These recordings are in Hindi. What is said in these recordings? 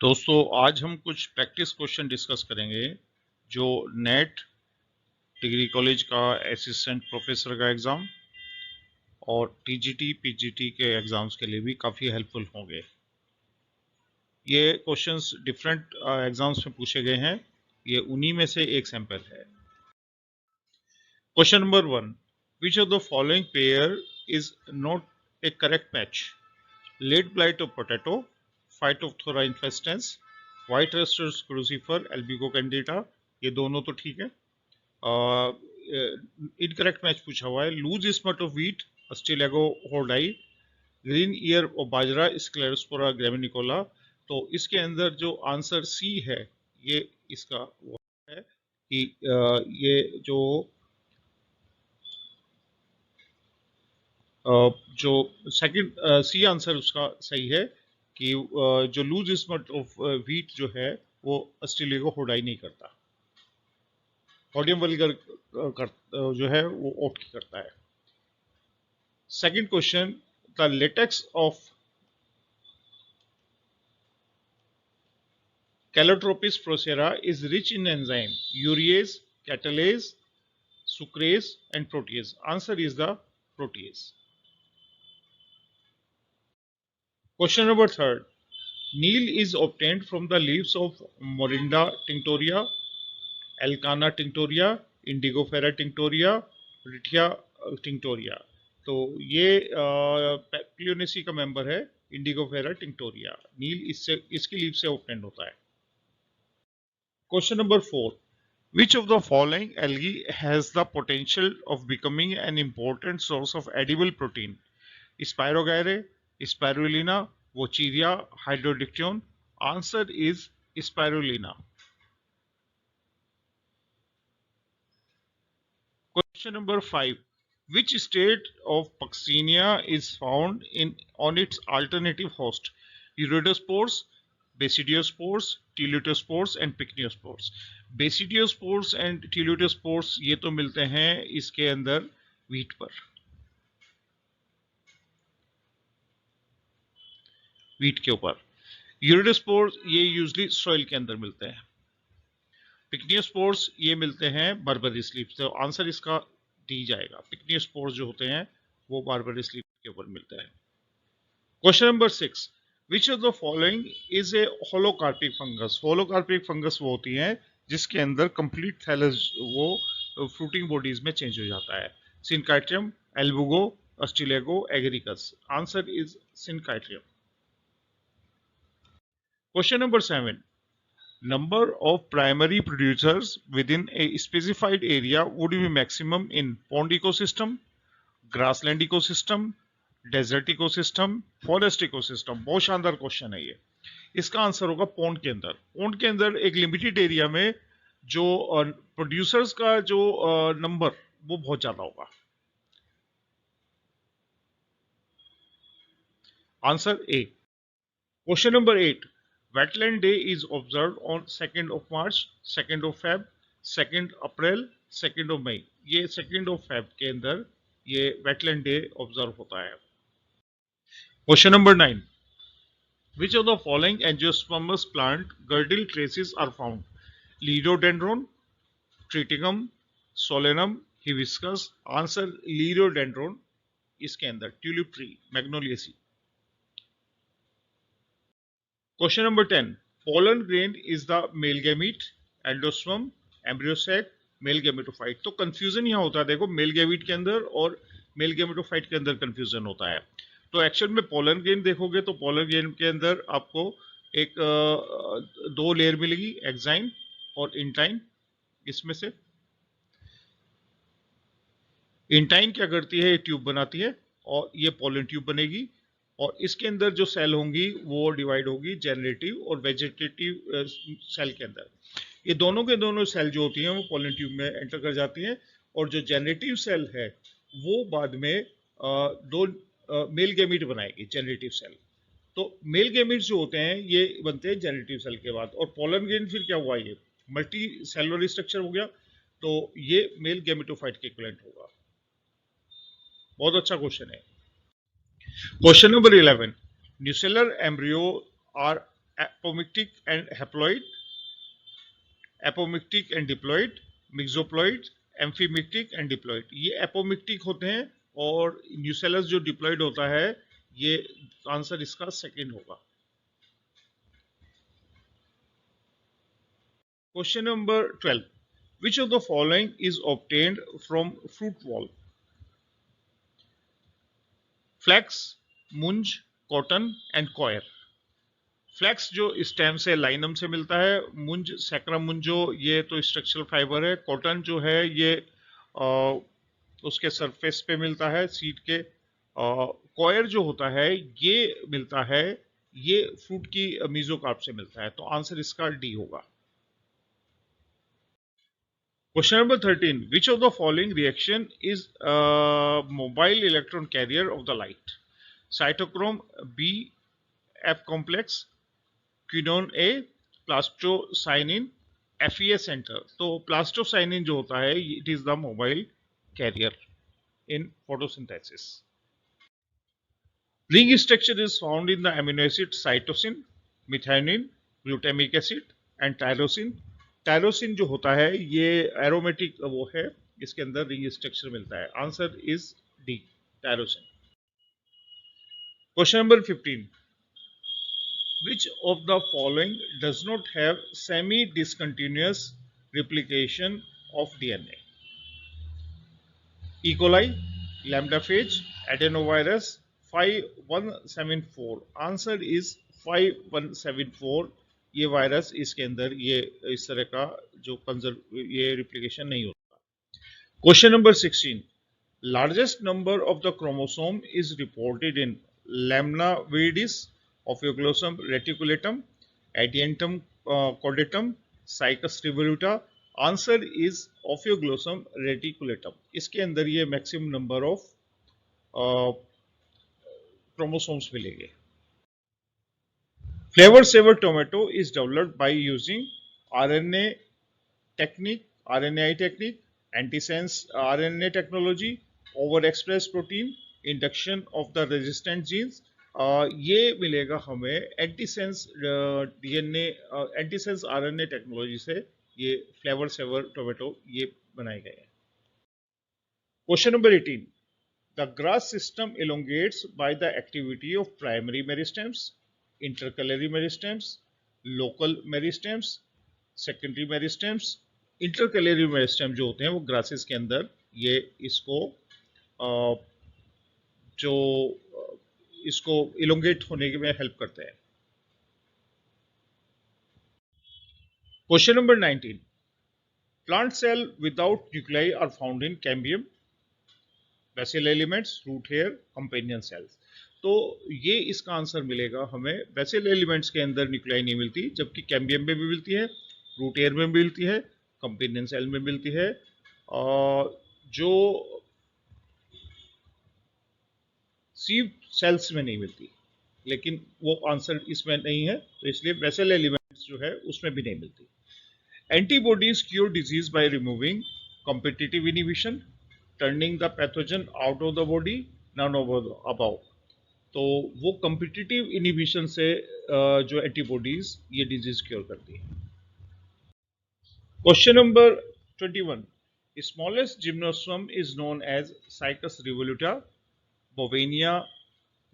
दोस्तों आज हम कुछ प्रैक्टिस क्वेश्चन डिस्कस करेंगे जो नेट डिग्री कॉलेज का असिस्टेंट प्रोफेसर का एग्ज़ाम और टीजीटी पीजीटी के एग्ज़ाम्स के लिए भी काफ़ी हेल्पफुल होंगे। ये क्वेश्चंस डिफरेंट एग्ज़ाम्स में पूछे गए हैं, ये उन्हीं में से एक सैंपल है। Question number 1, which of the following pair is not a correct match? Late blight of potato, Phytophthora infestans, white rust of crucifer, Albugo candida, ये दोनों तो ठीक है। इनकरेक्ट मैच पूछा हुआ है। Loose smut of wheat, Ustilago hordei, green ear of bajra, Sclerospora graminicola. तो इसके अंदर जो आंसर सी है ये इसका वो है कि ये जो सेकंड सी आंसर उसका सही है कि जो लूज स्मट ऑफ व्हीट जो है वो अस्टिलेगो होर्डाई नहीं करता, पोडियम वल्गर जो है वो ऑप्ट करता है। Second question, the latex of Calotropis procera is rich in enzyme urease, catalase, sucrase and protease. Answer is the protease. Question number 3. Neil is obtained from the leaves of Morinda tinctoria, Alcana tinctoria, Indigofera tinctoria, Rithia tinctoria. तो ये पैक्लियोनेसी का मेंबर है इंडिगोफेरा टिंक्टोरिया। नील इसकी लीफ से ऑब्टेन होता है। Question number 4. Which of the following algae has the potential of becoming an important source of edible protein? Spirogyre, Spirulina, Vaucheria, Hydrodictyon. Answer is Spirulina. Question number 5. Which state of Puccinia is found on its alternative host? Iridospores, Basidiospores, Teleospores and Pycnospores. Basidiospores and Teleospores ये तो मिलते हैं इसके अंदर व्हीट पर, व्हीट के ऊपर। यूरिडोस्पोर्स ये यूजली सॉइल के अंदर मिलते हैं। पिक्नियोस्पोर्स ये मिलते हैं बारबेरिस लीफ से। आंसर इसका डी जाएगा। पिक्नियोस्पोर्स जो होते हैं वो बारबेरिस लीफ के ऊपर मिलते हैं। Question number 6. Which of the following is a holocarpic fungus? Holocarpic fungus वो होती है जिसके अंदर कंप्लीट थैलस वो फ्रूटिंग बॉडीज में चेंज हो जाता है। Synchytrium, Albugo, Ustilago, Agaricus. Answer is Synchytrium. Question number 7. Number of primary producers within a specified area would be maximum in pond ecosystem, grassland ecosystem, desert ecosystem, forest ecosystem. बहुत शानदार क्वेश्चन है ये। इसका आंसर होगा पॉन्ड के अंदर। पॉन्ड के अंदर एक लिमिटेड एरिया में जो प्रोड्यूसर्स का जो नंबर वो बहुत ज्यादा होगा। Answer A. Question number 8. Wetland Day is observed on 2nd of March, 2nd of Feb, 2nd April, 2nd of May. ये 2nd of Feb के अंदर ये Wetland Day ऑब्जर्व होता है। Question number 9. Which of the following angiospermous plant girdle traces are found? Liriodendron, Triticum, Solanum, Hibiscus. Answer Liriodendron इसके अंदर। Tulip tree, Magnoliaceae. Question number 10. Pollen grain is the male gamete, endosperm, embryo sac, male gametophyte. तो कंफ्यूजन यहाँ होता है, देखो मेल गैमेट के अंदर और मेल गैमेटोफाइट के अंदर कंफ्यूजन होता है। तो एक्चुअल में पोलन ग्रेन देखोगे तो पोलन ग्रेन के अंदर आपको एक दो लेयर मिलेगी, एक्साइन और इंटाइन। इसमें से इंटाइन क्या करती है, ट्यूब बनाती है और ये पोलन ट्यूब बनेगी और इसके अंदर जो सेल होंगी वो डिवाइड होगी जेनरेटिव और वेजिटेटिव सेल के अंदर। ये दोनों के दोनों सेल जो होती हैं वो पोलन ट्यूब में एंटर कर जाती हैं और जो जेनरेटिव सेल है वो बाद में दो मेल गैमीट बनाएगी, जेनरेटिव सेल। तो मेल गैमीट जो होते हैं ये बनते हैं जेनरेटिव सेल के बाद। और पोलन ग्रेन फिर क्या हुआ, ये मल्टी सेलुलर स्ट्रक्चर हो गया, तो ये मेल गैमेटोफाइट के इक्विवेलेंट होगा। बहुत अच्छा क्वेश्चन है। Question number 11. Nucellar embryo are apomictic and haploid, apomictic and diploid, mixoploid, amphimictic and diploid. ये apomictic होते हैं और न्यूसेलस जो डिप्लॉइड होता है, ये आंसर इसका सेकंड होगा. Question number 12. Which of the following is obtained from fruit wall? Flax, munj, cotton and coir. Flax जो स्टेम से लाइनम से मिलता है, मुंज सैक्रा मुंजो ये तो स्ट्रक्चरल फाइबर है, कॉटन जो है ये उसके सरफेस पे मिलता है सीड के, कॉयर जो होता है ये मिलता है, ये फ्रूट की मीजोकार्प से मिलता है. तो आंसर इसका डी होगा. Question number 13. Which of the following reaction is a mobile electron carrier of the light? Cytochrome B, F complex, quinone A, plastocyanin, FeA centre. तो प्लास्टोसाइनिन जो होता है it is the mobile carrier in photosynthesis. Ring structure is found in the amino acid cytosine, methionine, glutamic acid and tyrosine. Tyrosine जो होता है ये एरोमेटिक वो है, इसके अंदर रिंग स्ट्रक्चर मिलता है. Answer is D, tyrosine. Question number 15. Which of the following does not have semi-discontinuous replication of DNA? E. coli, lambdaphage, adenovirus, 5174. Answer is 5174. ये वायरस इसके अंदर ये इस तरह का जो ये रिप्लिकेशन नहीं होता. Question number 16. Largest number of the chromosome is reported in lamina viridis, Ophioglossum reticulatum, Adiantum cordatum, Cycas revoluta. Answer is Ophioglossum reticulatum. इसके अंदर ये मैक्सिमम नंबर ऑफ क्रोमोसोम्स मिलेंगे. Flavor saver tomato is developed by using RNA technique, RNAi technique, antisense RNA technology, overexpressed protein, induction of the resistant genes. ये मिलेगा हमें antisense DNA, antisense RNA technology से ये फ्लेवर सेवर टोमेटो ये बनाए गए हैं. Question number 18. The grass system elongates by the activity of primary meristems, intercalary meristems, local meristems, secondary meristems. intercalary meristem जो होते हैं वो ग्रासेस के अंदर ये इसको इलोंगेट होने में हेल्प करते हैं. Question number 19. Plant cell without nuclei are found in cambium, basal elements, root hair, companion cells. तो ये इसका आंसर मिलेगा हमें. बेसिल एलिमेंट्स के अंदर न्यूक्लियाई नहीं मिलती, जबकि कैम्बियम में भी मिलती है, रूट हेयर में मिलती है, कंपेनियन सेल में मिलती है. जो सीव सेल्स में नहीं मिलती, लेकिन वो आंसर इसमें नहीं है, तो इसलिए बेसल एलिमेंट्स जो है उसमें भी नहीं मिलती. Antibodies cure disease by removing competitive inhibition, turning the pathogen out of the body, none of above. तो वो कॉम्पिटिटिव इनिबिशन से जो एंटीबॉडीज ये डिजीज क्योर करती है. Question number 21. Smallest gymnosperm is known as Cycas revoluta, Bowenia,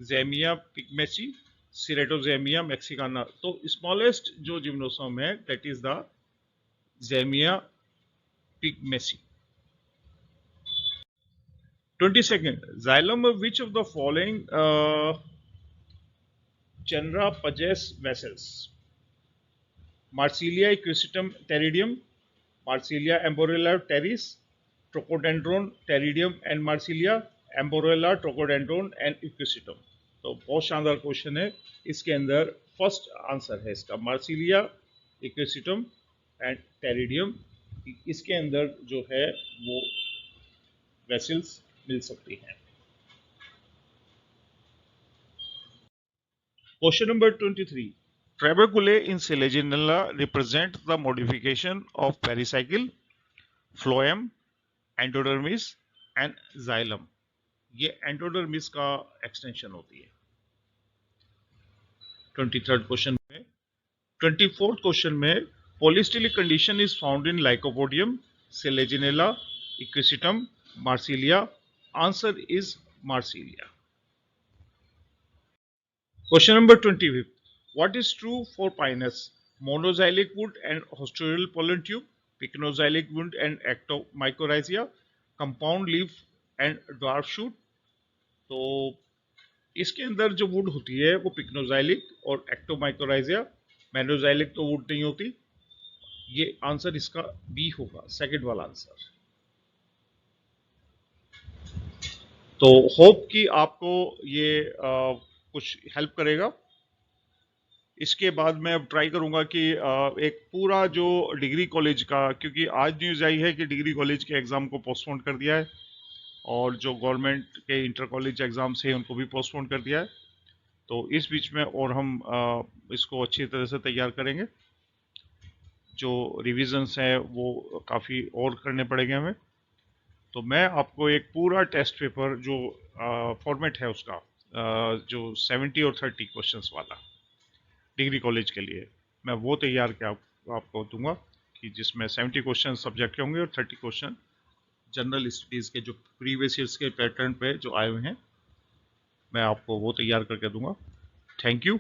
Zamia pygmaea, Ceratozamia mexicana. तो स्मॉलेस्ट जो जिम्नोस्पर्म है that is the Zamia pygmaea. 22nd. Xylem of which of the following genera possess vessels? Marsilia equisetum pteridium, Marsilia amborella pteris, Trocodendron pteridium and Marsilia, Amborella, Trochodendron and Equisetum. तो बहुत शानदार क्वेश्चन है. इसके अंदर फर्स्ट आंसर है इसका मार्सिलिया, इक्विसिटम एंड टेरिडियम. इसके अंदर जो है वो वेसल्स मिल सकती हैं. Question number 23. Trabeculae in Selaginella represent the modification of pericycle, phloem, endodermis and xylem. ये एंडोडर्मिस का एक्सटेंशन होती है. 23rd क्वेश्चन में 24th क्वेश्चन में polystelic condition is found in Lycopodium, Selaginella, Equisetum, Marsilea. Answer is Marsilea. Question number 25. What is true for pinus? Monozylic wood and hostorial pollen tube, pycnozylic wood and actomycorrhiza, compound leaf and dwarf shoot. तो इसके अंदर जो वुड होती है वो पिक्नोजाइलिक और एक्टोमाइकोराइजिया, मेनोजाइलिक तो वुड नहीं होती. ये आंसर इसका बी होगा, सेकंड वाला आंसर. तो होप कि आपको ये कुछ हेल्प करेगा. इसके बाद मैं अब ट्राई करूंगा कि एक पूरा जो डिग्री कॉलेज का, क्योंकि आज न्यूज आई है कि डिग्री कॉलेज के एग्जाम को पोस्टपोन कर दिया है और जो गवर्नमेंट के इंटर कॉलेज एग्जाम्स हैं उनको भी पोस्टपोन कर दिया है. तो इस बीच में और हम इसको अच्छी तरह से तैयार करेंगे. जो रिविजन्स हैं वो काफ़ी और करने पड़ेंगे हमें. तो मैं आपको एक पूरा टेस्ट पेपर जो फॉर्मेट है उसका, जो 70 और 30 क्वेश्चंस वाला डिग्री कॉलेज के लिए, मैं वो तैयार के आपको दूंगा कि जिसमें 70 क्वेश्चन सब्जेक्ट के होंगे और 30 क्वेश्चन जनरल स्टडीज़ के जो प्रीवियस ईयर्स के पैटर्न पे जो आए हुए हैं, मैं आपको वो तैयार करके दूंगा. Thank you.